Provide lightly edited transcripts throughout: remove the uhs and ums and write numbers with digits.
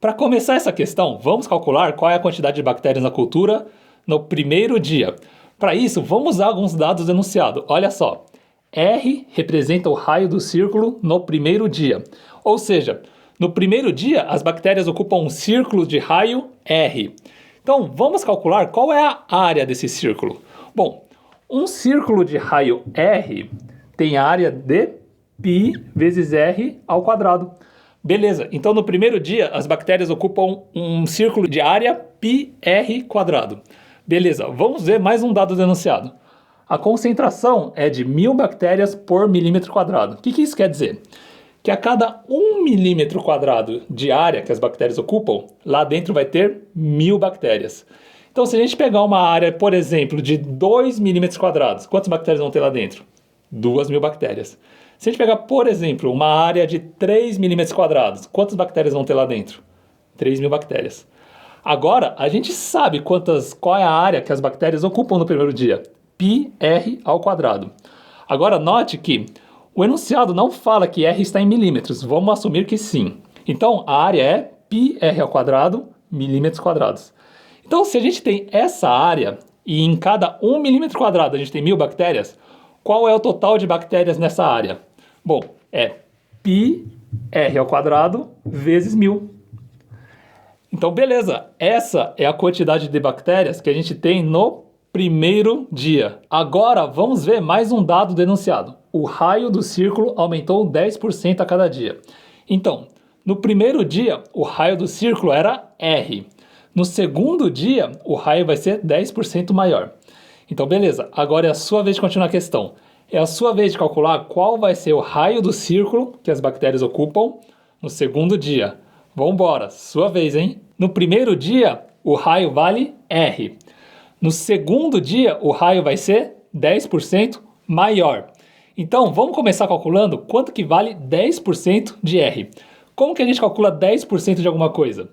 Para começar essa questão, vamos calcular qual é a quantidade de bactérias na cultura no primeiro dia. Para isso, vamos usar alguns dados enunciados. Olha só, R representa o raio do círculo no primeiro dia. Ou seja, no primeiro dia, as bactérias ocupam um círculo de raio R. Então, vamos calcular qual é a área desse círculo. Bom, um círculo de raio R tem área de π vezes R ao quadrado. Beleza, então no primeiro dia as bactérias ocupam um círculo de área πr quadrado. Beleza, vamos ver mais um dado denunciado. A concentração é de 1000 bactérias por milímetro quadrado. O que isso quer dizer? Que a cada 1 milímetro quadrado de área que as bactérias ocupam, lá dentro vai ter 1000 bactérias. Então se a gente pegar uma área, por exemplo, de 2 milímetros quadrados, quantas bactérias vão ter lá dentro? 2000 bactérias. Se a gente pegar, por exemplo, uma área de 3 milímetros quadrados, quantas bactérias vão ter lá dentro? 3000 bactérias. Agora, a gente sabe qual é a área que as bactérias ocupam no primeiro dia. πr ao quadrado. Agora, note que o enunciado não fala que R está em milímetros. Vamos assumir que sim. Então, a área é πr ao quadrado, milímetros quadrados. Então, se a gente tem essa área e em cada 1 milímetro quadrado a gente tem 1000 bactérias, qual é o total de bactérias nessa área? Bom, é πr ao quadrado vezes 1000. Então, beleza. Essa é a quantidade de bactérias que a gente tem no primeiro dia. Agora, vamos ver mais um dado denunciado. O raio do círculo aumentou 10% a cada dia. Então, no primeiro dia, o raio do círculo era R. No segundo dia, o raio vai ser 10% maior. Então, beleza. Agora é a sua vez de continuar a questão. É a sua vez de calcular qual vai ser o raio do círculo que as bactérias ocupam no segundo dia. Vamos embora, sua vez, hein? No primeiro dia, o raio vale R. No segundo dia, o raio vai ser 10% maior. Então, vamos começar calculando quanto que vale 10% de R. Como que a gente calcula 10% de alguma coisa?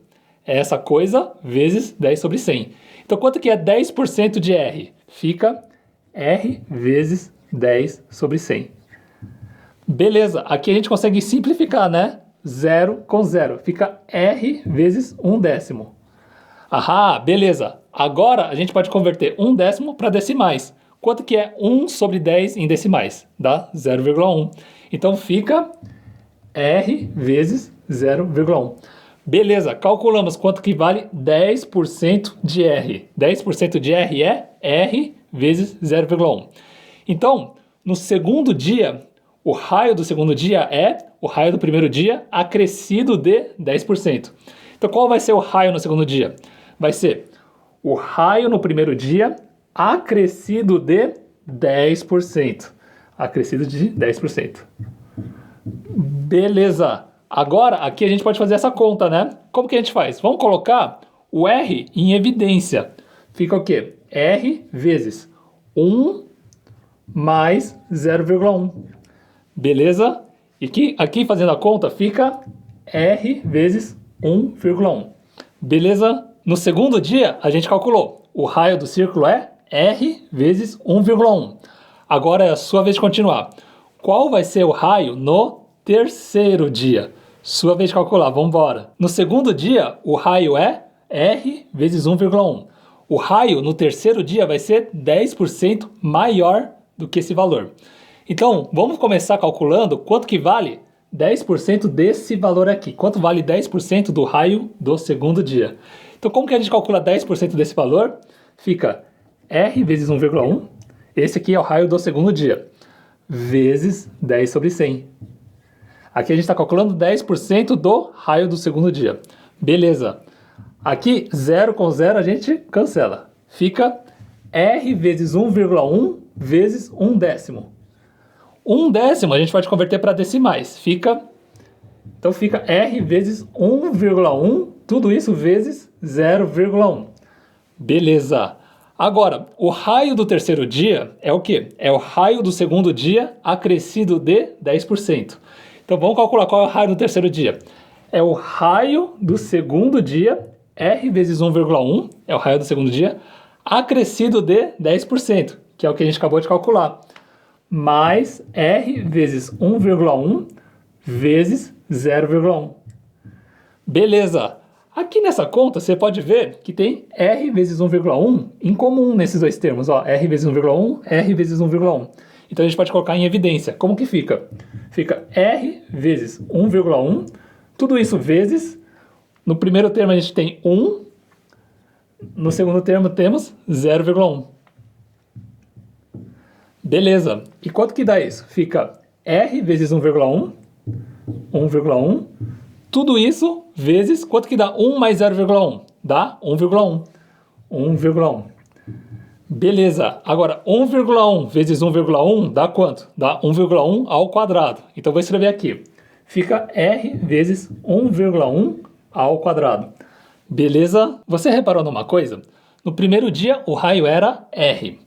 É essa coisa vezes 10 sobre 100. Então, quanto que é 10% de R? Fica R vezes 10 sobre 100. Beleza, aqui a gente consegue simplificar, né? 0 com 0. Fica R vezes 1 décimo. Ahá, beleza. Agora a gente pode converter 1 décimo para decimais. Quanto que é 1 sobre 10 em decimais? Dá 0,1. Então fica R vezes 0,1. Beleza, calculamos quanto que vale 10% de R. 10% de R é R vezes 0,1. Então, no segundo dia, o raio do segundo dia é o raio do primeiro dia acrescido de 10%. Então, qual vai ser o raio no segundo dia? Vai ser o raio no primeiro dia acrescido de 10%. Acrescido de 10%. Beleza. Agora, aqui a gente pode fazer essa conta, né? Como que a gente faz? Vamos colocar o R em evidência. Fica o quê? R vezes 1 mais 0,1. Beleza? E aqui fazendo a conta fica R vezes 1,1. Beleza? No segundo dia a gente calculou. O raio do círculo é R vezes 1,1. Agora é a sua vez de continuar. Qual vai ser o raio no terceiro dia? Sua vez de calcular, vamos embora. No segundo dia o raio é R vezes 1,1. O raio no terceiro dia vai ser 10% maior do que esse valor. Então, vamos começar calculando quanto que vale 10% desse valor aqui. Quanto vale 10% do raio do segundo dia? Então, como que a gente calcula 10% desse valor? Fica R vezes 1,1. Esse aqui é o raio do segundo dia. Vezes 10 sobre 100. Aqui a gente está calculando 10% do raio do segundo dia. Beleza. Aqui, 0 com 0 a gente cancela. Fica R vezes 1,1 vezes 1 décimo. 1 décimo a gente pode converter para decimais. Então fica R vezes 1,1, tudo isso vezes 0,1. Beleza. Agora, o raio do terceiro dia é o quê? É o raio do segundo dia acrescido de 10%. Então vamos calcular qual é o raio do terceiro dia. É o raio do segundo dia, R vezes 1,1, é o raio do segundo dia, acrescido de 10%, que é o que a gente acabou de calcular. Mais R vezes 1,1 vezes 0,1. Beleza. Aqui nessa conta, você pode ver que tem R vezes 1,1 em comum nesses dois termos. Ó, R vezes 1,1, R vezes 1,1. Então a gente pode colocar em evidência. Como que fica? Fica R vezes 1,1, tudo isso vezes. No primeiro termo a gente tem 1, no segundo termo temos 0,1. Beleza. E quanto que dá isso? Fica R vezes 1,1, 1,1. Tudo isso vezes, quanto que dá 1 mais 0,1? Dá 1,1. 1,1. Beleza. Agora, 1,1 vezes 1,1 dá quanto? Dá 1,1 ao quadrado. Então, vou escrever aqui. Fica R vezes 1,1 ao quadrado. Beleza? Você reparou numa coisa? No primeiro dia, o raio era R.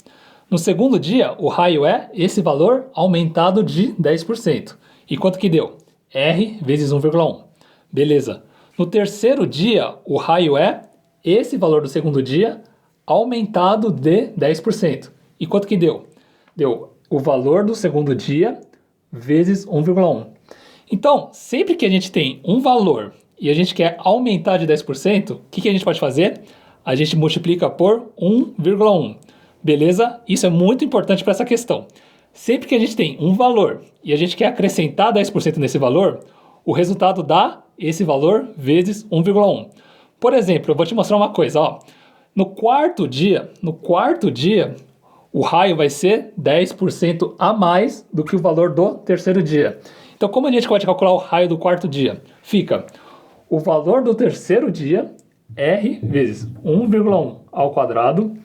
No segundo dia, o raio é esse valor aumentado de 10%. E quanto que deu? R vezes 1,1. Beleza. No terceiro dia, o raio é esse valor do segundo dia aumentado de 10%. E quanto que deu? Deu o valor do segundo dia vezes 1,1. Então, sempre que a gente tem um valor e a gente quer aumentar de 10%, o que a gente pode fazer? A gente multiplica por 1,1. Beleza? Isso é muito importante para essa questão. Sempre que a gente tem um valor e a gente quer acrescentar 10% nesse valor, o resultado dá esse valor vezes 1,1. Por exemplo, eu vou te mostrar uma coisa. Ó. No quarto dia, o raio vai ser 10% a mais do que o valor do terceiro dia. Então, como a gente pode calcular o raio do quarto dia? Fica o valor do terceiro dia, R vezes 1,1 ao quadrado.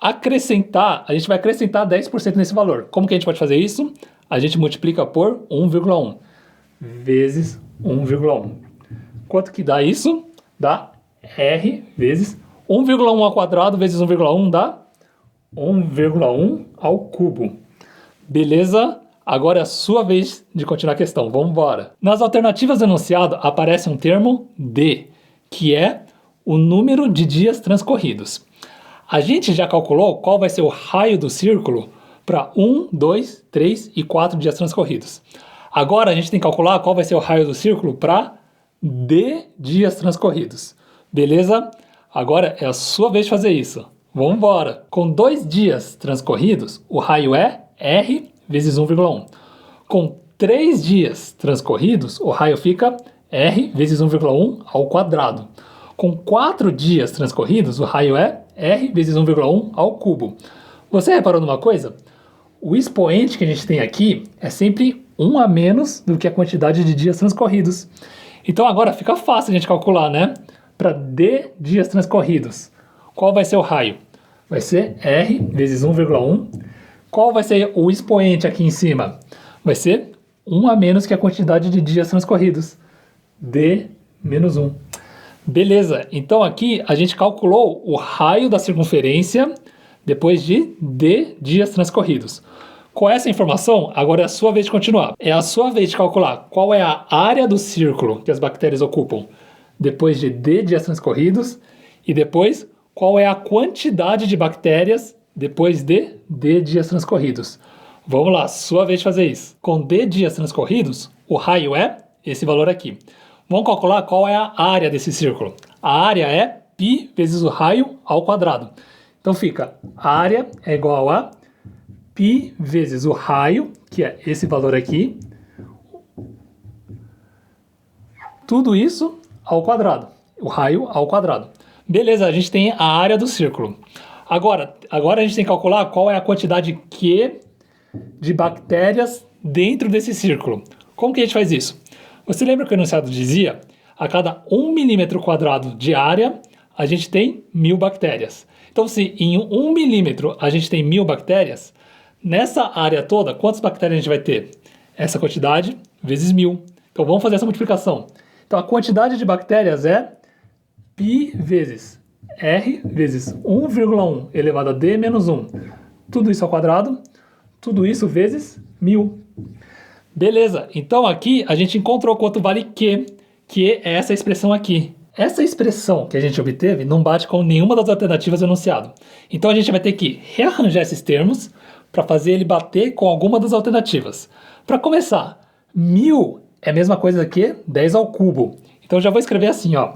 Acrescentar, a gente vai acrescentar 10% nesse valor. Como que a gente pode fazer isso? A gente multiplica por 1,1 vezes 1,1. Quanto que dá isso? Dá R vezes 1,1 ao quadrado vezes 1,1 dá 1,1 ao cubo. Beleza? Agora é a sua vez de continuar a questão. Vamos embora. Nas alternativas do enunciado aparece um termo D, que é o número de dias transcorridos. A gente já calculou qual vai ser o raio do círculo para 1, 2, 3 e 4 dias transcorridos. Agora a gente tem que calcular qual vai ser o raio do círculo para D dias transcorridos. Beleza? Agora é a sua vez de fazer isso. Vamos embora. Com 2 dias transcorridos, o raio é R vezes 1,1. Com 3 dias transcorridos, o raio fica R vezes 1,1 ao quadrado. Com 4 dias transcorridos, o raio é R vezes 1,1 ao cubo. Você reparou numa coisa? O expoente que a gente tem aqui é sempre 1 a menos do que a quantidade de dias transcorridos. Então agora fica fácil a gente calcular, né? Para D dias transcorridos, qual vai ser o raio? Vai ser R vezes 1,1. Qual vai ser o expoente aqui em cima? Vai ser 1 a menos que a quantidade de dias transcorridos. D menos 1. Beleza, então aqui a gente calculou o raio da circunferência depois de D dias transcorridos. Com essa informação, agora é a sua vez de continuar. É a sua vez de calcular qual é a área do círculo que as bactérias ocupam depois de D dias transcorridos e depois qual é a quantidade de bactérias depois de D dias transcorridos. Vamos lá, sua vez de fazer isso. Com D dias transcorridos, o raio é esse valor aqui. Vamos calcular qual é a área desse círculo. A área é π vezes o raio ao quadrado. Então fica, a área é igual a π vezes o raio, que é esse valor aqui, tudo isso ao quadrado, o raio ao quadrado. Beleza, a gente tem a área do círculo. Agora a gente tem que calcular qual é a quantidade Q de bactérias dentro desse círculo. Como que a gente faz isso? Você lembra que o enunciado dizia, a cada 1 milímetro quadrado de área, a gente tem 1000 bactérias. Então, se em 1 milímetro a gente tem 1000 bactérias, nessa área toda, quantas bactérias a gente vai ter? Essa quantidade vezes 1000. Então, vamos fazer essa multiplicação. Então, a quantidade de bactérias é π vezes R vezes 1,1 elevado a D menos 1. Tudo isso ao quadrado, tudo isso vezes 1000. Beleza, então aqui a gente encontrou quanto vale Q, que é essa expressão aqui. Essa expressão que a gente obteve não bate com nenhuma das alternativas do enunciado. Então a gente vai ter que rearranjar esses termos para fazer ele bater com alguma das alternativas. Para começar, 1000 é a mesma coisa que 10 ao cubo. Então eu já vou escrever assim, ó.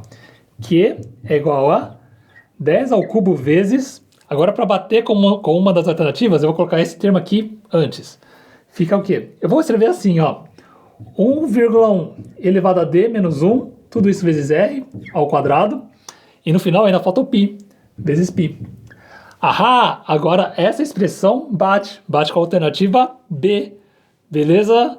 que é igual a 10 ao cubo vezes... Agora, para bater com uma das alternativas, eu vou colocar esse termo aqui antes. Fica o quê? Eu vou escrever assim, ó. 1,1 elevado a d menos 1, tudo isso vezes r ao quadrado. E no final ainda falta o π, vezes π. Ahá! Agora essa expressão bate com a alternativa B. Beleza?